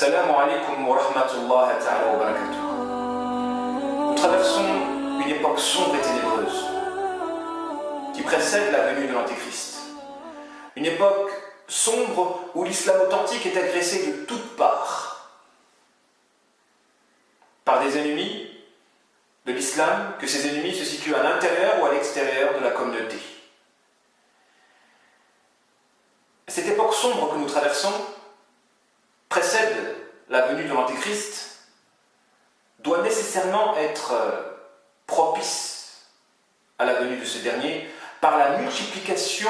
Assalamu alaikum wa rahmatullahi ta'ala wa barakatuh. Nous traversons une époque sombre et ténébreuse qui précède la venue de l'Antéchrist. Une époque sombre où l'islam authentique est agressé de toutes parts par des ennemis de l'islam, que ces ennemis se situent à l'intérieur ou à l'extérieur de la communauté. Cette époque sombre que nous traversons précède la venue de l'Antéchrist, doit nécessairement être propice à la venue de ce dernier par la multiplication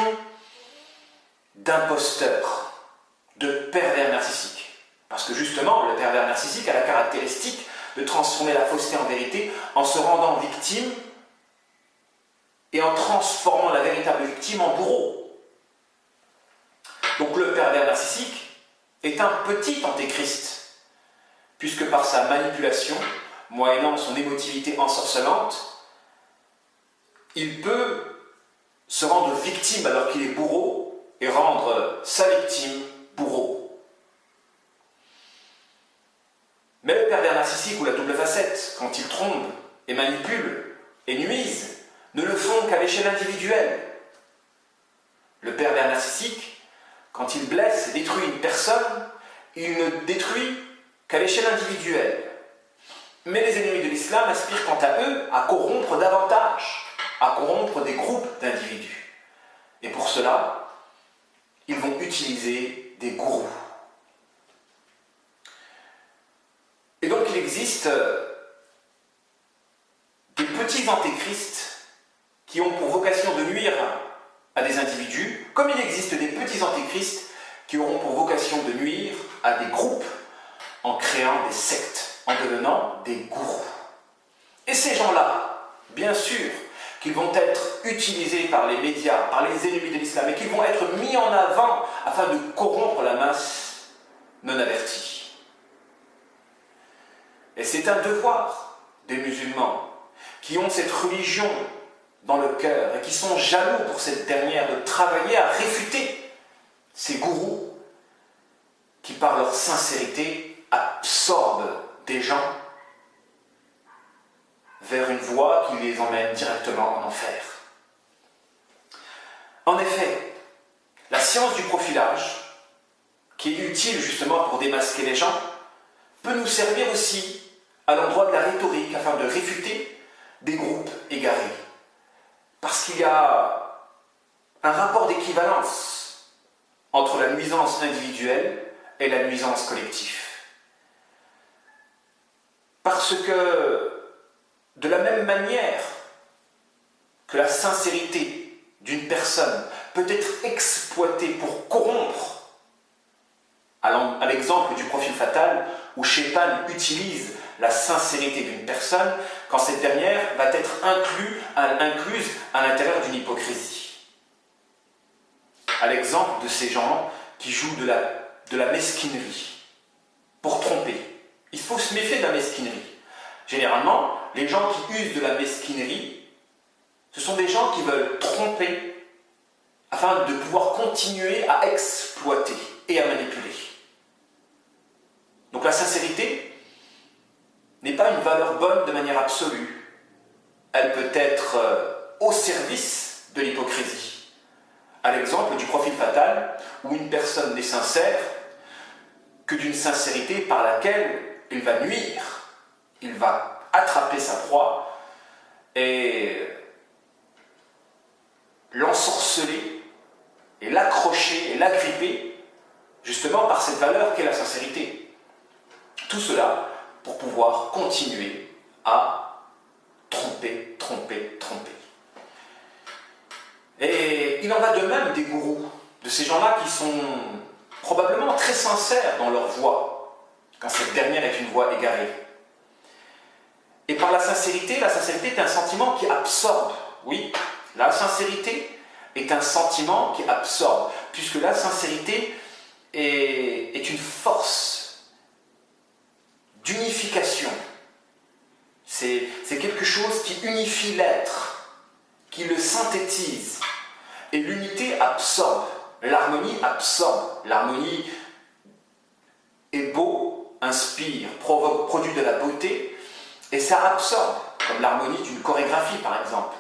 d'imposteurs, de pervers narcissiques. Parce que justement, le pervers narcissique a la caractéristique de transformer la fausseté en vérité en se rendant victime et en transformant la véritable victime en bourreau. Donc le pervers narcissique est un petit antéchrist, puisque par sa manipulation, moyennant son émotivité ensorcelante, il peut se rendre victime alors qu'il est bourreau et rendre sa victime bourreau. Mais le pervers narcissique ou la double facette, quand ils trompent et manipulent et nuisent, ne le font qu'à l'échelle individuelle. Le pervers narcissique, quand il blesse et détruit une personne, il ne détruit qu'à l'échelle individuelle. Mais les ennemis de l'islam aspirent quant à eux à corrompre davantage, à corrompre des groupes d'individus. Et pour cela, ils vont utiliser des gourous. Et donc il existe des petits antéchrists qui ont pour vocation de nuire à des individus, comme il existe des petits antéchrists qui auront pour vocation de nuire à des groupes en créant des sectes, en devenant des gourous. Et ces gens-là, bien sûr, qu'ils vont être utilisés par les médias, par les ennemis de l'islam, et qu'ils vont être mis en avant afin de corrompre la masse non avertie. Et c'est un devoir des musulmans qui ont cette religion dans le cœur et qui sont jaloux pour cette dernière de travailler à réfuter ces gourous qui, par leur sincérité, absorbent des gens vers une voie qui les emmène directement en enfer. En effet, la science du profilage, qui est utile justement pour démasquer les gens, peut nous servir aussi à l'endroit de la rhétorique afin de réfuter des groupes égarés. Parce qu'il y a un rapport d'équivalence entre la nuisance individuelle et la nuisance collective. Parce que, de la même manière que la sincérité d'une personne peut être exploitée pour corrompre, à l'exemple du profil fatal, où Shaitan utilise la sincérité d'une personne quand cette dernière va être incluse à l'intérieur d'une hypocrisie. À l'exemple de ces gens qui jouent de la mesquinerie pour tromper. Il faut se méfier de la mesquinerie. Généralement, les gens qui usent de la mesquinerie, ce sont des gens qui veulent tromper afin de pouvoir continuer à exploiter et à manipuler. Donc la sincérité n'est pas une valeur bonne de manière absolue. Elle peut être au service de l'hypocrisie. À l'exemple du profil fatal, où une personne n'est sincère que d'une sincérité par laquelle il va nuire, il va attraper sa proie et l'ensorceler et l'accrocher et l'agripper justement par cette valeur qu'est la sincérité. Tout cela pour pouvoir continuer à tromper. Et il en va de même des gourous, de ces gens-là qui sont probablement très sincères dans leur voix, quand cette dernière est une voix égarée. Et par la sincérité est un sentiment qui absorbe. Oui, la sincérité est un sentiment qui absorbe, puisque la sincérité est une force d'unification. C'est quelque chose qui unifie l'être, qui le synthétise. Et l'unité absorbe, l'harmonie absorbe. L'harmonie est beau inspire, provoque, produit de la beauté, et ça absorbe, comme l'harmonie d'une chorégraphie par exemple,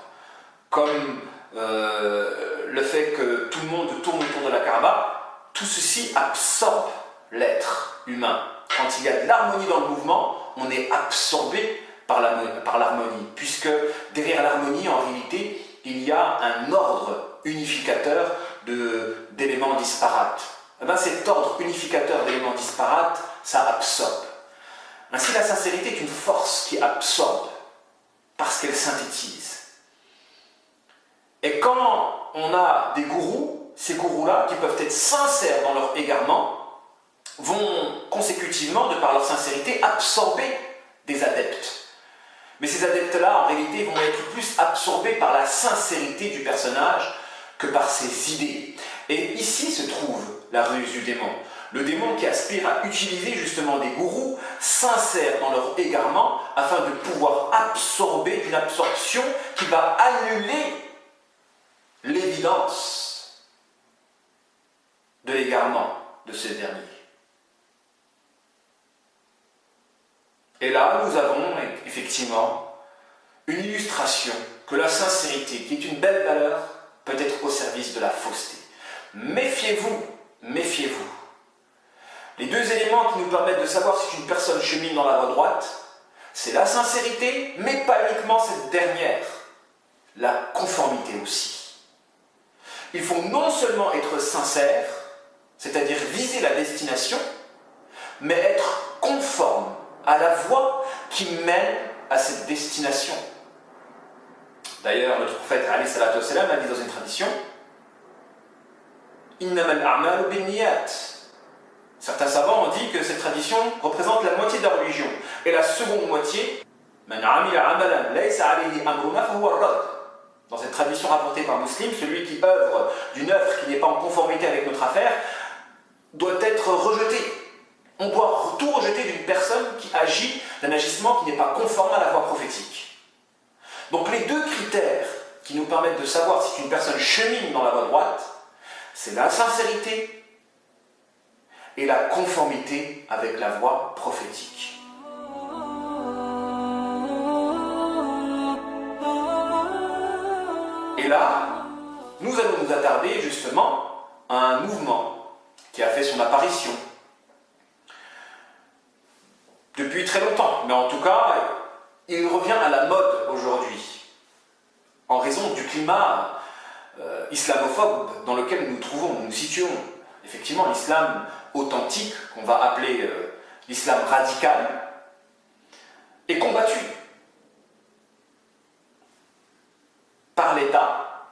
comme le fait que tout le monde tourne autour de la Kaaba, tout ceci absorbe l'être humain. Quand il y a de l'harmonie dans le mouvement, on est absorbé par l'harmonie, puisque derrière l'harmonie, en réalité, il y a un ordre unificateur d'éléments disparates. Et bien, cet ordre unificateur d'éléments disparates, ça absorbe. Ainsi, la sincérité est une force qui absorbe, parce qu'elle synthétise. Et quand on a des gourous, ces gourous-là, qui peuvent être sincères dans leur égarement, vont consécutivement, de par leur sincérité, absorber des adeptes. Mais ces adeptes-là, en réalité, vont être plus absorbés par la sincérité du personnage que par ses idées. Et ici se trouve la ruse du démon. Le démon qui aspire à utiliser justement des gourous sincères dans leur égarement afin de pouvoir absorber une absorption qui va annuler l'évidence de l'égarement de ce dernier. Et là, nous avons effectivement une illustration que la sincérité, qui est une belle valeur, peut être au service de la fausseté. Méfiez-vous, méfiez-vous. Les deux éléments qui nous permettent de savoir si une personne chemine dans la voie droite, c'est la sincérité, mais pas uniquement cette dernière, la conformité aussi. Il faut non seulement être sincère, c'est-à-dire viser la destination, mais être conforme à la voie qui mène à cette destination. D'ailleurs, notre prophète alayhi salatu wassalam a dit dans une tradition « Innamal a'malu binniyat ». Certains savants ont dit que cette tradition représente la moitié de la religion. Et la seconde moitié « Man amila amalan laysa alayhi amruna fahuwa rad ». Dans cette tradition rapportée par Muslim, celui qui œuvre d'une œuvre qui n'est pas en conformité avec notre affaire doit être rejeté. On doit tout rejeter d'une personne qui agit d'un agissement qui n'est pas conforme à la voie prophétique. Donc les deux critères qui nous permettent de savoir si une personne chemine dans la voie droite, c'est la sincérité et la conformité avec la voie prophétique. Et là, nous allons nous attarder justement à un mouvement qui a fait son apparition depuis très longtemps, mais en tout cas, il revient à la mode aujourd'hui, en raison du climat islamophobe dans lequel nous nous situons. Effectivement, l'islam authentique, qu'on va appeler l'islam radical, est combattu par l'État,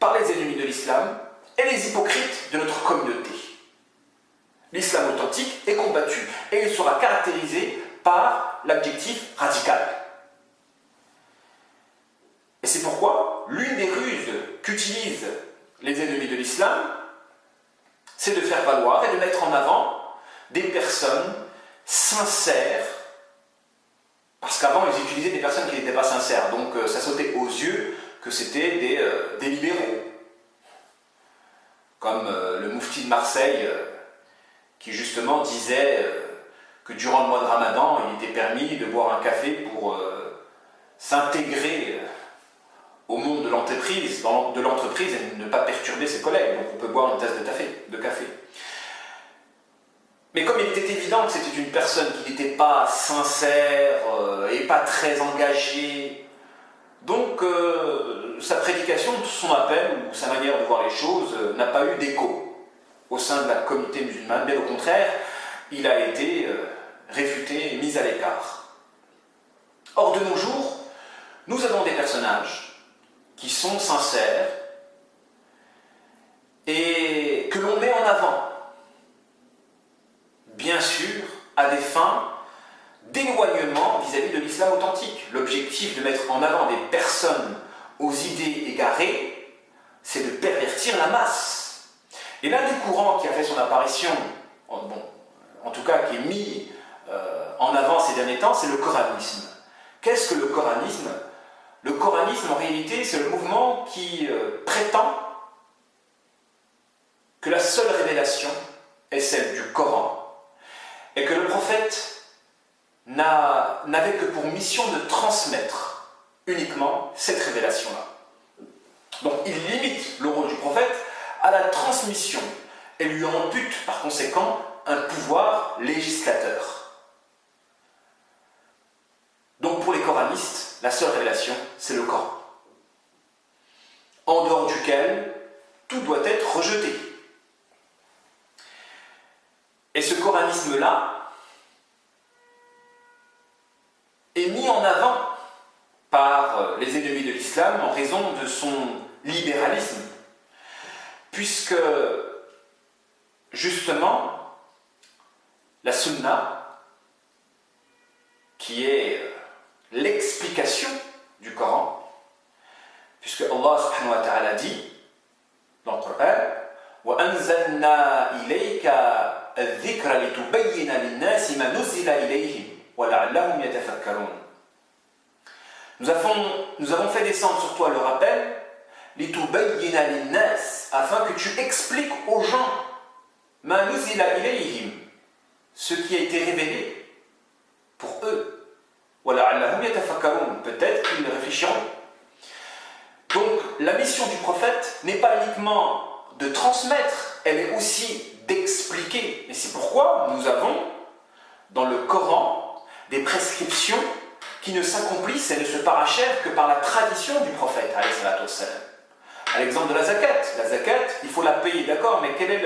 par les ennemis de l'islam et les hypocrites de notre communauté. L'islam authentique est combattu et il sera caractérisé par l'adjectif radical. Et c'est pourquoi l'une des ruses qu'utilisent les ennemis de l'islam, c'est de faire valoir et de mettre en avant des personnes sincères, parce qu'avant ils utilisaient des personnes qui n'étaient pas sincères, donc ça sautait aux yeux que c'était des libéraux, comme le moufti de Marseille, qui justement disait que durant le mois de Ramadan, il était permis de boire un café pour s'intégrer au monde de l'entreprise, et ne pas perturber ses collègues. Donc on peut boire une tasse de café. Mais comme il était évident que c'était une personne qui n'était pas sincère et pas très engagée, donc sa prédication, son appel ou sa manière de voir les choses n'a pas eu d'écho au sein de la communauté musulmane, mais au contraire, il a été réfuté et mis à l'écart. Or, de nos jours, nous avons des personnages qui sont sincères et que l'on met en avant, bien sûr, à des fins d'éloignement vis-à-vis de l'islam authentique. L'objectif de mettre en avant des personnes aux idées égarées, c'est de pervertir la masse. Et l'un des courants qui a fait son apparition, en tout cas qui est mis en avant ces derniers temps, c'est le coranisme. Qu'est-ce que le coranisme ? Le coranisme, en réalité, c'est le mouvement qui prétend que la seule révélation est celle du Coran, et que le prophète, n'avait que pour mission de transmettre uniquement cette révélation-là. Donc il limite le rôle du prophète à la transmission et lui ampute par conséquent un pouvoir législateur. Donc pour les coranistes, la seule révélation, c'est le Coran, en dehors duquel tout doit être rejeté. Et ce coranisme-là est mis en avant par les ennemis de l'islam en raison de son libéralisme, puisque justement la sunna, qui est l'explication du Coran, puisque Allah subhanahu wa ta'ala dit dans le Coran وَأَنزَلْنَا إِلَيْكَ الذِّكْرَ لِتُبَيِّنَ لِلنَّاسِ مَا نُزِّلَ إِلَيْهِمْ وَلَعَلَّهُمْ يَتَفَكَّرُونَ. Nous avons fait descendre sur toi le rappel لِتُبَيِّنَ لِلنَّاسِ, afin que tu expliques aux gens مَا نُزِّلَ إِلَيْهِمْ, ce qui a été révélé pour eux. وَلَعَلَّهُمْ يَتَفَكَّرُونَ, peut-être qu'ils réfléchiront. Donc la mission du prophète n'est pas uniquement de transmettre, elle est aussi d'expliquer. Et c'est pourquoi nous avons dans le Coran des prescriptions qui ne s'accomplissent et ne se parachèvent que par la tradition du prophète, alayhi salatu wassalam. À l'exemple de la zakat. La zakat, il faut la payer, d'accord, mais quel est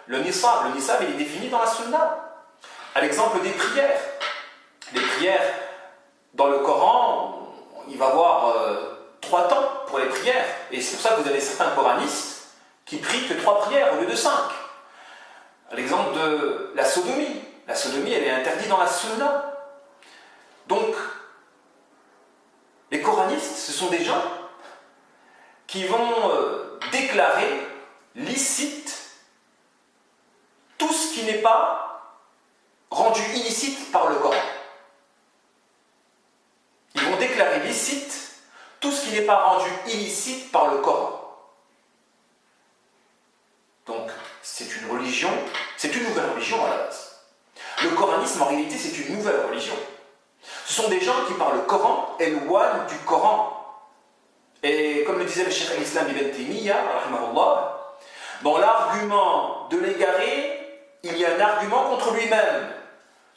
le nisab? Le nisab, il est défini dans la sunna. À l'exemple des prières. Les prières, dans le Coran, il va y avoir 3 temps pour les prières. Et c'est pour ça que vous avez certains coranistes qui prient que 3 prières au lieu de 5. À l'exemple de la sodomie. La sodomie, elle est interdite dans la sunna. Donc, les coranistes, ce sont des gens qui vont déclarer licite tout ce qui n'est pas rendu illicite par le Coran. Ils vont déclarer licite tout ce qui n'est pas rendu illicite par le Coran. Donc, c'est une religion, c'est une nouvelle religion à la base. Le coranisme, en réalité, c'est une nouvelle religion. Ce sont des gens qui, par le Coran, éloignent du Coran. Et comme le disait le Cheikh al-Islam Ibn Taymiyyah, dans l'argument de l'égaré, il y a un argument contre lui-même.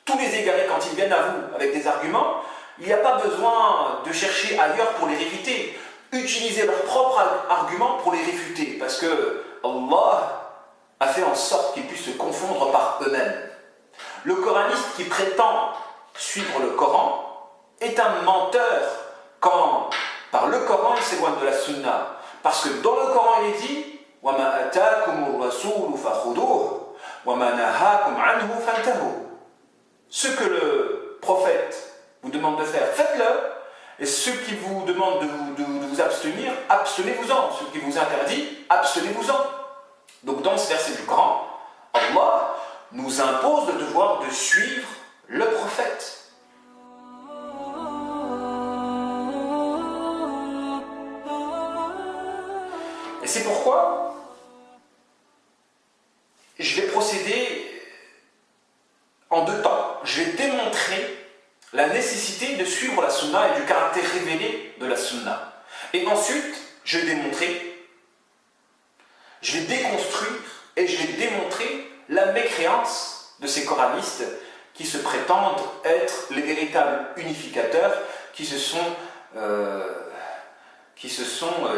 Tous les égarés, quand ils viennent à vous avec des arguments, il n'y a pas besoin de chercher ailleurs pour les réfuter. Utilisez leurs propres arguments pour les réfuter, parce que Allah a fait en sorte qu'ils puissent se confondre par eux-mêmes. Le coraniste qui prétend suivre le Coran est un menteur quand, par le Coran, il s'éloigne de la sunna. Parce que dans le Coran, il est dit وَمَا أَتَاكُمُ الرَّسُولُ فَخُذُوهُ وَمَا نَهَاكُمْ عَنْهُ فَانْتَهُوا. Ce que le prophète vous demande de faire, faites-le. Et ceux qui vous demandent de vous abstenir, abstenez-vous-en. Ceux qui vous interdit, abstenez-vous-en. Donc dans ce verset du Coran, Allah nous impose le devoir de suivre le prophète. Et c'est pourquoi je vais procéder en 2 temps. Je vais démontrer la nécessité de suivre la sunna et du caractère révélé de la sunna. Et ensuite, je vais démontrer, je vais déconstruire et je vais démontrer la mécréance de ces coranistes qui se prétendent être les véritables unificateurs qui se sont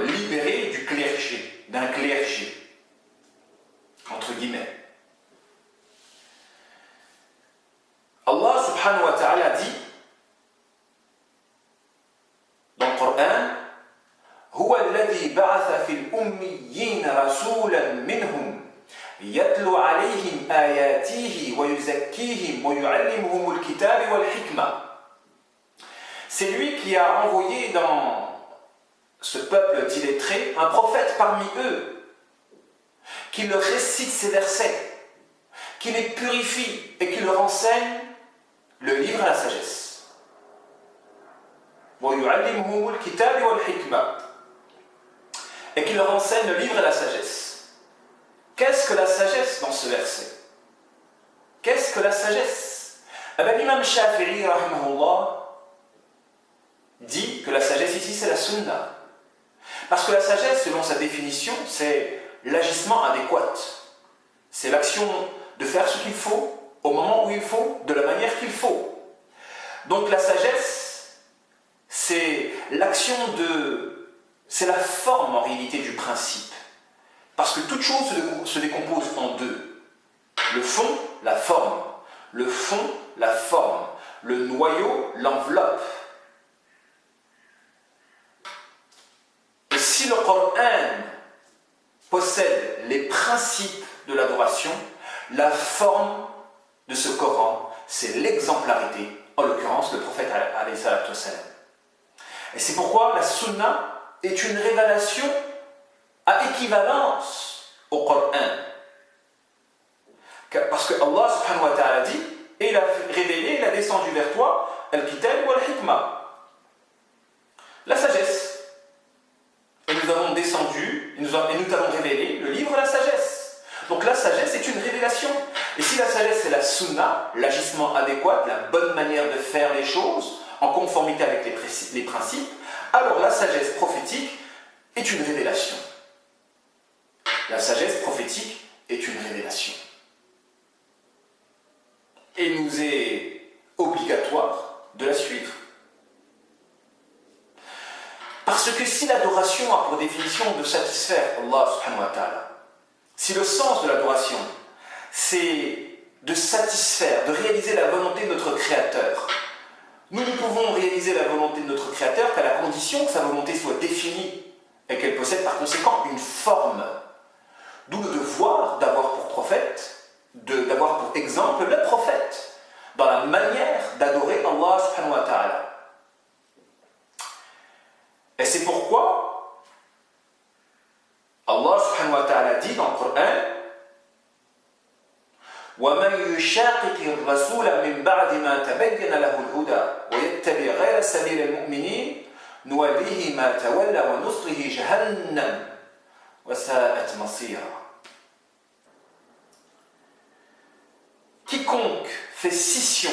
libérés du clergé, d'un clergé, entre guillemets. Allah subhanahu wa ta'ala dit dans le Coran هو الذي بعث في الأميين رسولا منهم يتلو عليهم آياته ويزكيهم ويعلمهم الكتاب والحكمة. C'est lui qui a envoyé dans ce peuple d'illettrés un prophète parmi eux qui leur récite ces versets, qui les purifie et qui leur enseigne le livre à la sagesse. وَيُعَلِّمُهُمُ الْكِتَابِ وَالْحِكْمَةِ. Et qui leur enseigne le livre et la sagesse. Qu'est-ce que la sagesse dans ce verset? Qu'est-ce que la sagesse? Eh bien, l'imam Shafi'i, rahimahullah, dit que la sagesse ici, c'est la sunna. Parce que la sagesse, selon sa définition, c'est l'agissement adéquat. C'est l'action de faire ce qu'il faut, au moment où il faut, de la manière qu'il faut. Donc la sagesse, c'est l'action de... c'est la forme en réalité du principe. Parce que toute chose se décompose en deux. Le fond, la forme. Le fond, la forme. Le noyau, l'enveloppe. Et si le Coran possède les principes de l'adoration, la forme de ce Coran, c'est l'exemplarité, en l'occurrence le prophète alayhi salatu wassalam. Et c'est pourquoi la sunna est une révélation à équivalence au Coran. Parce que Allah subhanahu wa ta'ala dit, et il a révélé, il a descendu vers toi, al-kitab wa al-hikmah, la sagesse. Et nous avons descendu, et nous avons révélé le livre de la sagesse. Donc la sagesse est une révélation. Et si la sagesse est la sunna, l'agissement adéquat, la bonne manière de faire les choses, en conformité avec les principes, alors la sagesse prophétique est une révélation. La sagesse prophétique est une révélation. Et il nous est obligatoire de la suivre. Parce que si l'adoration a pour définition de satisfaire Allah subhanahu wa ta'ala, si le sens de l'adoration, c'est de satisfaire, de réaliser la volonté de notre Créateur, nous ne pouvons réaliser la volonté de notre Créateur qu'à la condition que sa volonté soit définie et qu'elle possède par conséquent une forme. D'où le devoir d'avoir pour prophète, d'avoir pour exemple le prophète, dans la manière d'adorer Allah subhanahu wa ta'ala. Et c'est pourquoi Allah subhanahu wa ta'ala dit dans le Coran وَمَنْ يُشَاقِقِ الرَّسُولَ مِنْ بَعْدِ مَا تَبَيَّنَ لَهُ الْهُدَى وَيَتَّبِعْ غَيْرَ سَبِيلِ الْمُؤْمِنِينَ نُوَلِّهِ مَا تَوَلَّى وَنُصْلِهِ جَهَنَّمَ وَسَاءَتْ مَصِيرًا. Quiconque fait scission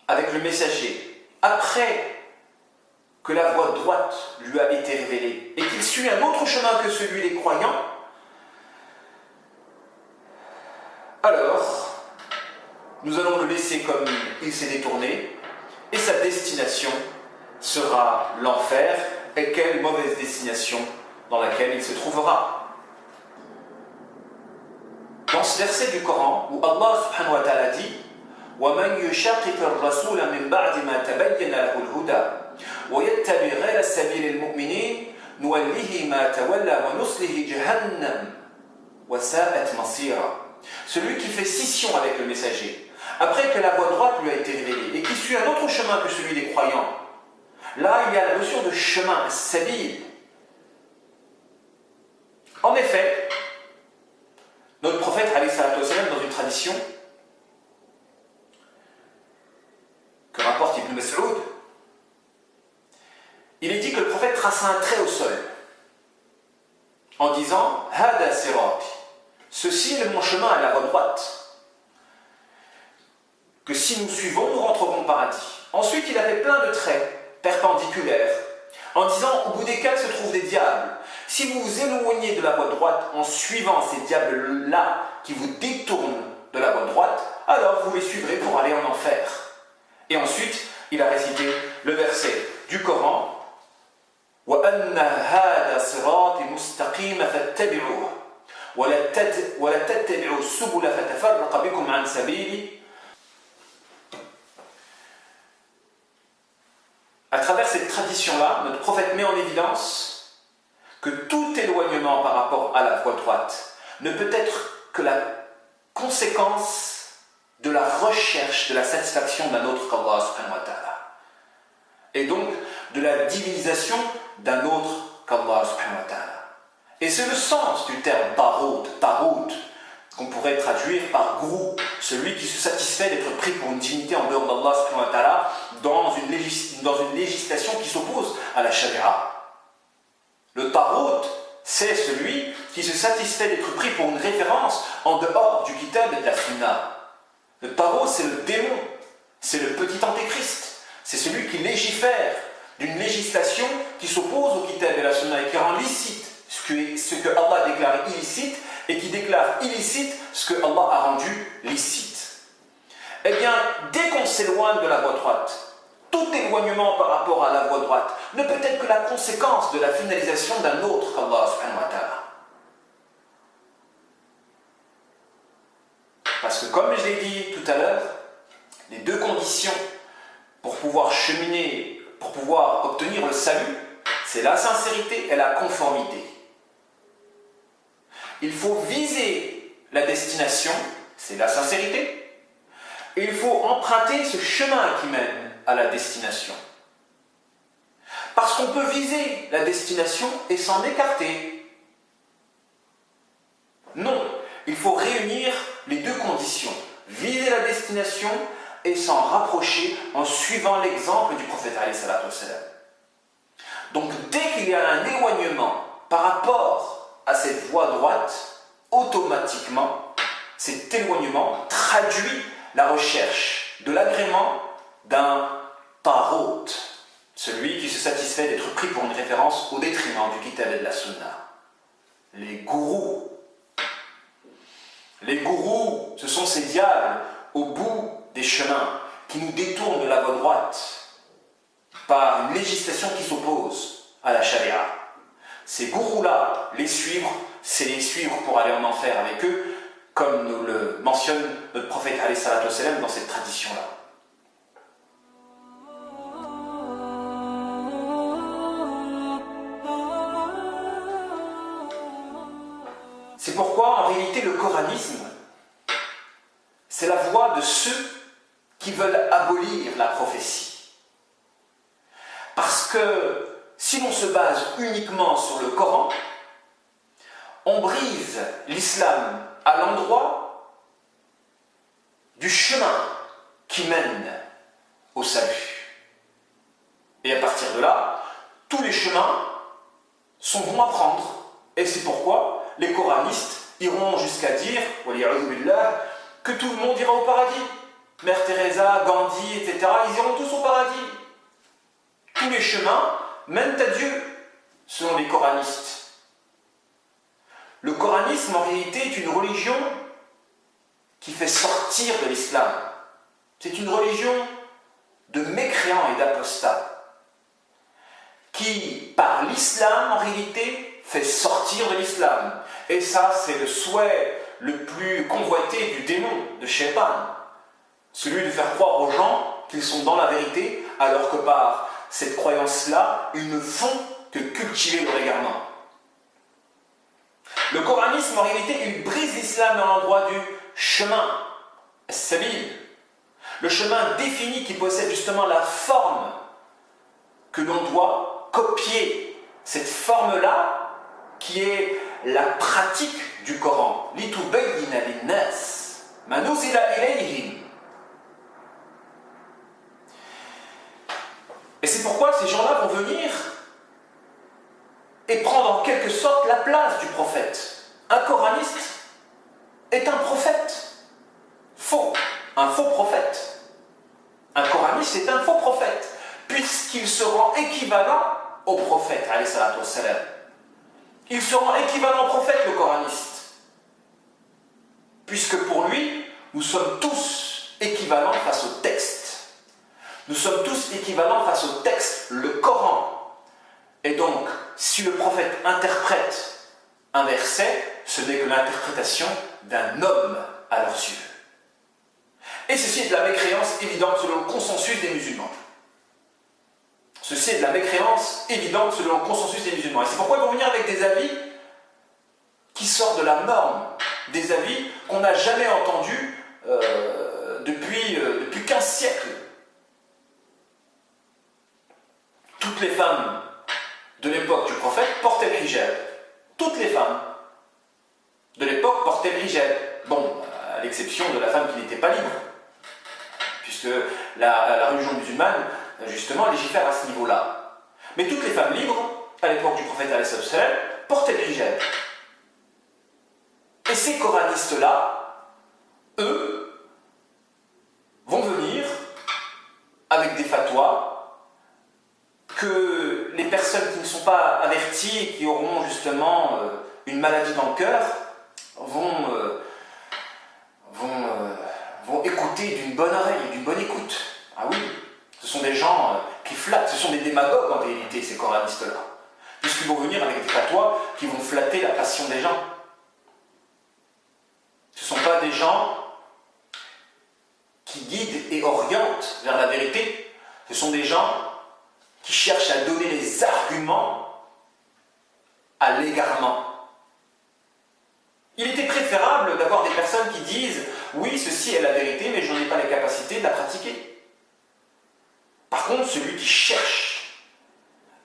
avec le messager après que la voie droite lui a été révélée et qu'il suit un autre chemin que celui des croyants, alors nous allons le laisser comme il s'est détourné et sa destination sera l'enfer. Et quelle mauvaise destination dans laquelle il se trouvera. Dans ce verset du Coran où Allah subhanahu wa ta'ala dit وَمَنْ يُشَاقِقِ الرَّسُولَ مِنْ بَعْدِ مَا تَبَيَّنَ لَهُ الْهُدَى وَيَتَّبِعْ غَيْرَ سَبِيلِ الْمُؤْمِنِينَ نُوَلِّهِ مَا تَوَلَّى وَنُصْلِهِ جَهَنَّمَ وَسَاءَتْ مَصِيرًا. Celui qui fait scission avec le messager, après que la voie droite lui a été révélée, et qui suit un autre chemin que celui des croyants, là il y a la notion de chemin, sabil. En effet, notre prophète, alayhi salatu wassalam, dans une tradition que rapporte Ibn Mas'ud, il est dit que le prophète traça un trait au sol en disant « Hada sirati » ceci est mon chemin à la voie droite, que si nous suivons, nous rentrerons au paradis. Ensuite, il a fait plein de traits perpendiculaires, en disant au bout desquels se trouvent des diables. Si vous vous éloignez de la voie droite en suivant ces diables-là qui vous détournent de la voie droite, alors vous les suivrez pour aller en enfer. Et ensuite, il a récité le verset du Coran وَأَنَّ هَذَا صِرَاطِ مُسْتَقِيمًا فَاتَّبِعُوهُ وَلَا تَتَّبِعُوا السُّبُلَ فَتَفَرَّقَ بِكُمْ عَنْ سَبِيلِهِ. À travers cette tradition-là, notre prophète met en évidence que tout éloignement par rapport à la voie droite ne peut être que la conséquence de la recherche de la satisfaction d'un autre qu'Allah subhanahu wa ta'ala. Et donc de la divinisation d'un autre qu'Allah subhanahu wa ta'ala. Et c'est le sens du terme tarout, qu'on pourrait traduire par gourou, celui qui se satisfait d'être pris pour une divinité en dehors d'Allah subhanahu wa ta'ala dans une législation qui s'oppose à la sharia. Le tarout, c'est celui qui se satisfait d'être pris pour une référence en dehors du kitab et de la sunna. Le taghout, c'est le démon, c'est le petit antéchrist, c'est celui qui légifère d'une législation qui s'oppose au kitab et la sunna et qui rend licite ce que Allah a déclaré illicite et qui déclare illicite ce que Allah a rendu licite. Eh bien, dès qu'on s'éloigne de la voie droite, tout éloignement par rapport à la voie droite ne peut être que la conséquence de la finalisation d'un autre qu'Allah subhanahu wa ta'ala. Parce que comme je l'ai dit tout à l'heure, les deux conditions pour pouvoir cheminer, pour pouvoir obtenir le salut, c'est la sincérité et la conformité. Il faut viser la destination, c'est la sincérité, et il faut emprunter ce chemin qui mène à la destination. Parce qu'on peut viser la destination et s'en écarter. Non, il faut réunir les deux conditions, viser la destination et s'en rapprocher en suivant l'exemple du prophète alayhi salatu wassalam. Donc dès qu'il y a un éloignement par rapport à cette voie droite, automatiquement, cet éloignement traduit la recherche de l'agrément d'un taghout, celui qui se satisfait d'être pris pour une référence au détriment du kitab et de la sunna. Les gourous. Les gourous, ce sont ces diables au bout des chemins qui nous détournent de la voie droite par une législation qui s'oppose à la charia. Ces gourous-là, les suivre, c'est les suivre pour aller en enfer avec eux, comme nous le mentionne notre prophète alayhi salatu wassalam dans cette tradition-là. C'est pourquoi, en réalité, le coranisme, c'est la voie de ceux qui veulent abolir la prophétie. Parce que si l'on se base uniquement sur le Coran, on brise l'islam à l'endroit du chemin qui mène au salut. Et à partir de là, tous les chemins sont bons à prendre. Et c'est pourquoi les coranistes iront jusqu'à dire, que tout le monde ira au paradis. Mère Teresa, Gandhi, etc., ils iront tous au paradis. Tous les chemins mènent à Dieu, selon les coranistes. Le coranisme, en réalité, est une religion qui fait sortir de l'islam. C'est une religion de mécréants et d'apostats, qui, par l'islam, en réalité, fait sortir de l'islam. Et ça, c'est le souhait le plus convoité du démon, de Shaitan. Celui de faire croire aux gens qu'ils sont dans la vérité, alors que par cette croyance-là, ils ne font que cultiver leur égarement. Le coranisme, en réalité, il brise l'islam à l'endroit du chemin, as-sabil, le chemin défini qui possède justement la forme que l'on doit copier. Cette forme-là, qui est la pratique du Coran. Litubayyina linnas ma nuzila ilayhim. Et c'est pourquoi ces gens-là vont venir et prendre en quelque sorte la place du prophète. Un coraniste est un prophète. Faux. Un faux prophète. Un coraniste est un faux prophète, puisqu'il se rend équivalent au prophète, alayhi salatu wassalam. Il se rend équivalent au prophète, le coraniste. Puisque pour lui, nous sommes tous équivalents face au texte. Nous sommes tous équivalents face au texte, le Coran. Et donc, si le prophète interprète un verset, ce n'est que l'interprétation d'un homme à leurs yeux. Et ceci est de la mécréance évidente selon le consensus des musulmans. Ceci est de la mécréance évidente selon le consensus des musulmans. Et c'est pourquoi ils vont venir avec des avis qui sortent de la norme, des avis qu'on n'a jamais entendus depuis 15 siècles. Toutes les femmes de l'époque du prophète portaient le hijab. Toutes les femmes de l'époque portaient le hijab. Bon, à l'exception de la femme qui n'était pas libre. Puisque la religion musulmane, justement, légifère à ce niveau-là. Mais toutes les femmes libres, à l'époque du prophète alayhi salam, portaient le hijab. Et ces coranistes-là, eux, avec des fatwas que les personnes qui ne sont pas averties et qui auront justement une maladie dans le cœur vont écouter d'une bonne oreille, d'une bonne écoute. Ah oui, ce sont des gens qui flattent, ce sont des démagogues en réalité, ces coranistes-là. Puisqu'ils vont venir avec des fatwas qui vont flatter la passion des gens. Ce ne sont pas des gens qui guident et orientent vers la vérité. Ce sont des gens qui cherchent à donner les arguments à l'égarement. Il était préférable d'avoir des personnes qui disent « Oui, ceci est la vérité, mais je n'en ai pas les capacités de la pratiquer. » Par contre, celui qui cherche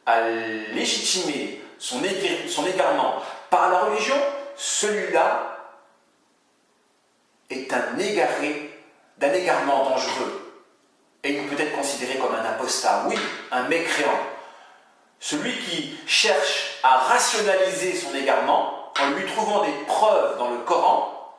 à légitimer son égarement par la religion, celui-là est un égaré d'un égarement dangereux. Et il peut être considéré comme un apostat, oui, un mécréant. Celui qui cherche à rationaliser son égarement en lui trouvant des preuves dans le Coran,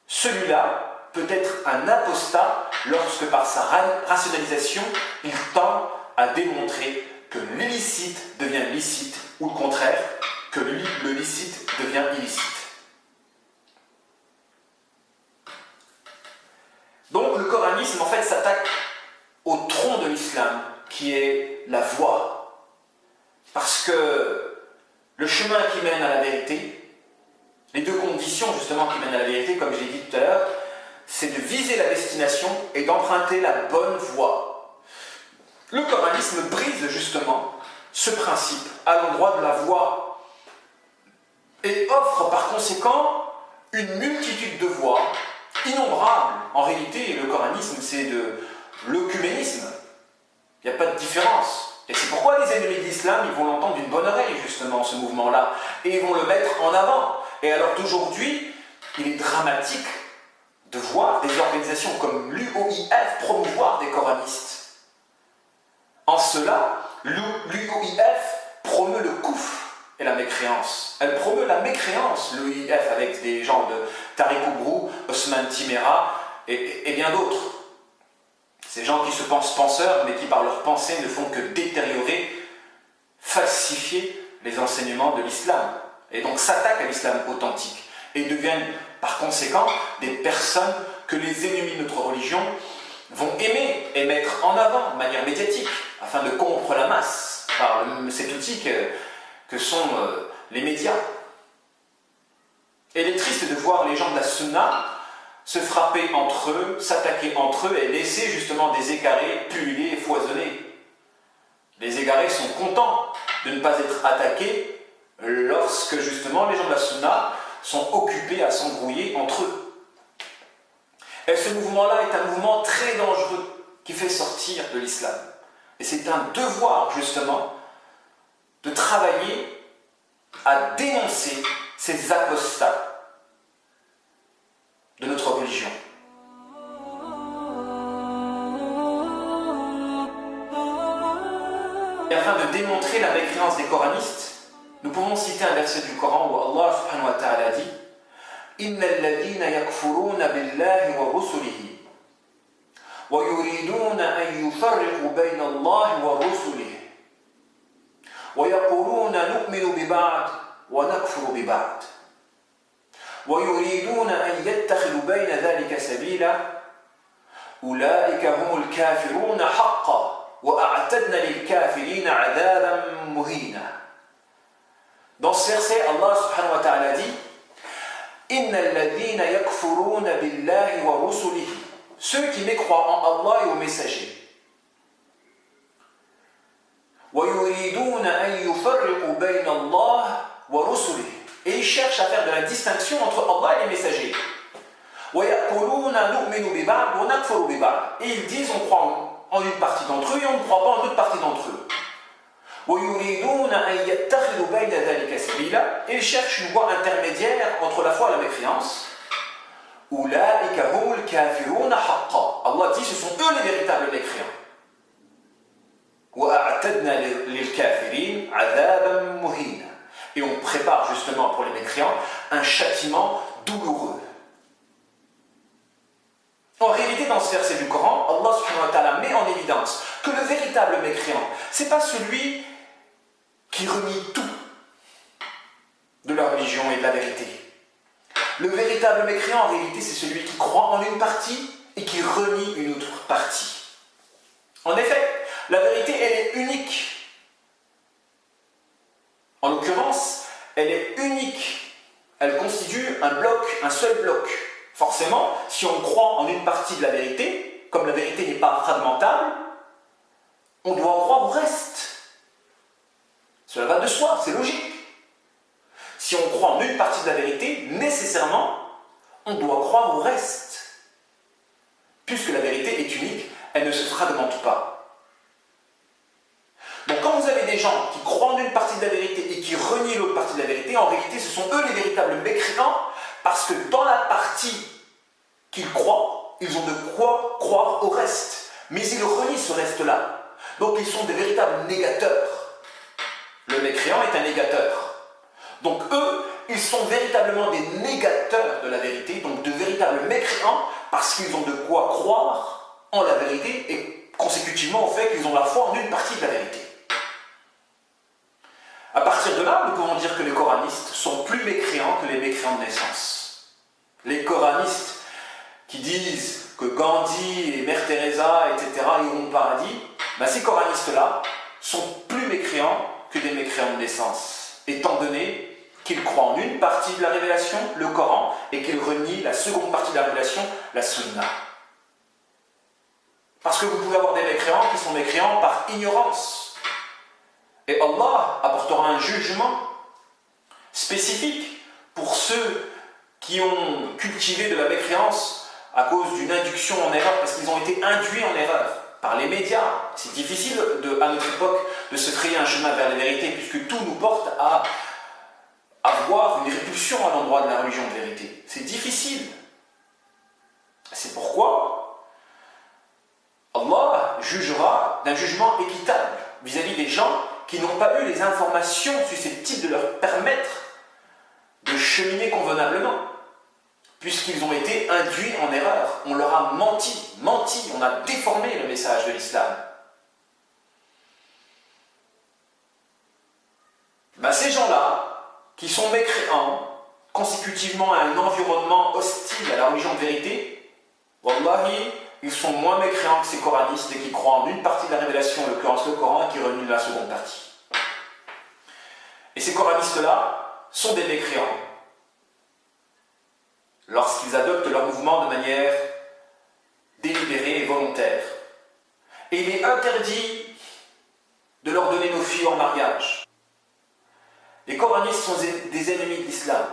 celui-là peut être un apostat lorsque par sa rationalisation, il tend à démontrer que l'illicite devient licite, ou le contraire, que le licite devient illicite. Donc le coranisme en fait s'attaque au tronc de l'islam, qui est la voie. Parce que le chemin qui mène à la vérité, les deux conditions justement qui mènent à la vérité, comme je l'ai dit tout à l'heure, c'est de viser la destination et d'emprunter la bonne voie. Le coranisme brise justement ce principe à l'endroit de la voie et offre par conséquent une multitude de voies innombrables. En réalité, le coranisme, c'est de l'œcuménisme. Il n'y a pas de différence. Et c'est pourquoi les ennemis de l'islam, ils vont l'entendre d'une bonne oreille, justement, ce mouvement-là. Et ils vont le mettre en avant. Et alors d'aujourd'hui, il est dramatique de voir des organisations comme l'UOIF promouvoir des coranistes. En cela, l'UOIF promeut le koufr et la mécréance. Elle promeut la mécréance, l'UOIF, avec des gens de Tariq Oubrou, Osman Timera et bien d'autres. Ces gens qui se pensent penseurs, mais qui par leurs pensées ne font que détériorer, falsifier les enseignements de l'islam. Et donc s'attaquent à l'islam authentique. Et deviennent par conséquent des personnes que les ennemis de notre religion vont aimer et mettre en avant de manière médiatique, afin de corrompre la masse par cet outil que sont les médias. Et il est triste de voir les gens de la sunna se frapper entre eux, s'attaquer entre eux et laisser justement des égarés puller et foisonner. Les égarés sont contents de ne pas être attaqués lorsque justement les gens de la sunna sont occupés à s'embrouiller entre eux. Et ce mouvement-là est un mouvement très dangereux qui fait sortir de l'islam. Et c'est un devoir justement de travailler à dénoncer ces apostats de notre religion. Et afin de démontrer la mécréance des coranistes, nous pouvons citer un verset du Coran où Allah subhanahu wa ta'ala dit إِنَّ الَّذِينَ يَكْفُرُونَ بِاللَّهِ وَرُسُلِهِ وَيُرِيدُونَ أَن يُفَرِّقُوا بَيْنَ اللَّهِ وَرُسُلِهِ وَيَقُولُونَ نُؤْمِنُ بِبَعْضٍ وَنَكْفُرُ بِبَعْضٍ ويريدون أن يتخذوا بين ذلك سبيلا أولئك هم الكافرون حقا وأعتدنا للكافرين عذابا مهينا. Dans ce verset, Allah subhanahu wa ta'ala dit إن الذين يكفرون بالله ورسله, ceux qui mécroient en Allah et aux messagers, ويريدون أن يفرقوا بين الله ورسله, et ils cherchent à faire de la distinction entre Allah et les messagers. Et ils disent on croit en une partie d'entre eux et on ne croit pas en une partie d'entre eux. Et ils cherchent une voie intermédiaire entre la foi et la mécréance. Allah dit ce sont eux les véritables mécréants. Et on prépare justement pour les mécréants un châtiment douloureux. En réalité, dans ce verset du Coran, Allah subhanahu wa ta'ala met en évidence que le véritable mécréant, ce n'est pas celui qui renie tout de la religion et de la vérité. Le véritable mécréant, en réalité, c'est celui qui croit en une partie et qui renie une autre partie. En effet, la vérité, elle est unique. En l'occurrence, elle est unique. Elle constitue un bloc, un seul bloc. Forcément, si on croit en une partie de la vérité, comme la vérité n'est pas fragmentable, on doit croire au reste. Cela va de soi, c'est logique. Si on croit en une partie de la vérité, nécessairement, on doit croire au reste. Puisque la vérité est unique, elle ne se fragmente pas. Donc quand vous avez des gens qui croient en une partie de la vérité et qui renient l'autre partie de la vérité, en réalité ce sont eux les véritables mécréants, parce que dans la partie qu'ils croient, ils ont de quoi croire au reste. Mais ils renient ce reste-là. Donc ils sont des véritables négateurs. Le mécréant est un négateur. Donc eux, ils sont véritablement des négateurs de la vérité, donc de véritables mécréants, parce qu'ils ont de quoi croire en la vérité et consécutivement au fait qu'ils ont la foi en une partie de la vérité. À partir de là, nous pouvons dire que les coranistes sont plus mécréants que les mécréants de naissance. Les coranistes qui disent que Gandhi et Mère Teresa, etc., iront au paradis, ben ces coranistes-là sont plus mécréants que des mécréants de naissance, étant donné qu'ils croient en une partie de la révélation, le Coran, et qu'ils renient la seconde partie de la révélation, la Sunna. Parce que vous pouvez avoir des mécréants qui sont mécréants par ignorance. Et Allah apportera un jugement spécifique pour ceux qui ont cultivé de la mécréance à cause d'une induction en erreur, parce qu'ils ont été induits en erreur par les médias. C'est difficile à notre époque de se frayer un chemin vers la vérité, puisque tout nous porte à avoir une répulsion à l'endroit de la religion de vérité. C'est difficile. C'est pourquoi Allah jugera d'un jugement équitable vis-à-vis des gens qui n'ont pas eu les informations susceptibles de leur permettre de cheminer convenablement, puisqu'ils ont été induits en erreur. On leur a menti, on a déformé le message de l'islam. Ces gens-là, qui sont mécréants, consécutivement à un environnement hostile à la religion de vérité, wallahi, ils sont moins mécréants que ces coranistes qui croient en une partie de la révélation, en l'occurrence le Coran, et qui renient la seconde partie. Et ces coranistes-là sont des mécréants lorsqu'ils adoptent leur mouvement de manière délibérée et volontaire. Et il est interdit de leur donner nos filles en mariage. Les coranistes sont des ennemis de l'islam,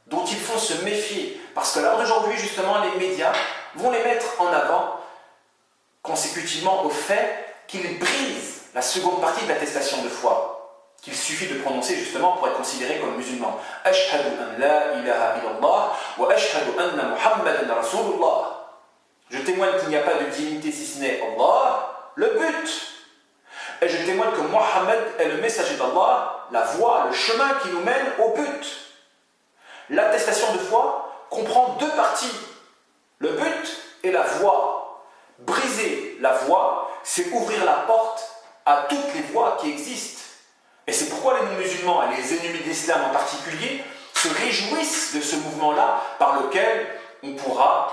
dont il faut se méfier, parce que l'heure d'aujourd'hui, justement, les médias vont les mettre en avant, consécutivement au fait qu'ils brisent la seconde partie de l'attestation de foi, qu'il suffit de prononcer justement pour être considéré comme musulman. Ashhadu an la ilaha illallah wa ashhadu anna Muhammadan Rasulullah. Je témoigne qu'il n'y a pas de divinité si ce n'est Allah, le but. Et je témoigne que Mohammed est le messager d'Allah, la voie, le chemin qui nous mène au but. L'attestation de foi comprend deux parties, le but et la voie. Briser la voie, c'est ouvrir la porte à toutes les voies qui existent. Et c'est pourquoi les non-musulmans et les ennemis de l'islam en particulier se réjouissent de ce mouvement-là par lequel on pourra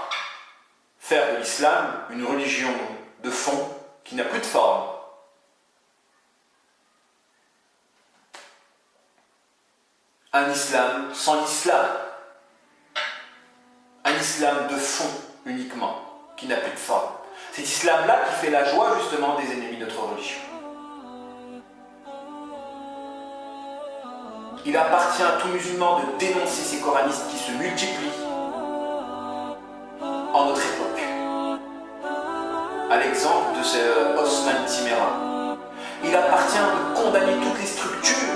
faire de l'islam une religion de fond qui n'a plus de forme. Un islam sans l'islam. Un islam de fond uniquement, qui n'a plus de forme. Cet islam-là qui fait la joie justement des ennemis de notre religion. Il appartient à tout musulman de dénoncer ces coranistes qui se multiplient en notre époque. À l'exemple de ce Osman Timera. Il appartient de condamner toutes les structures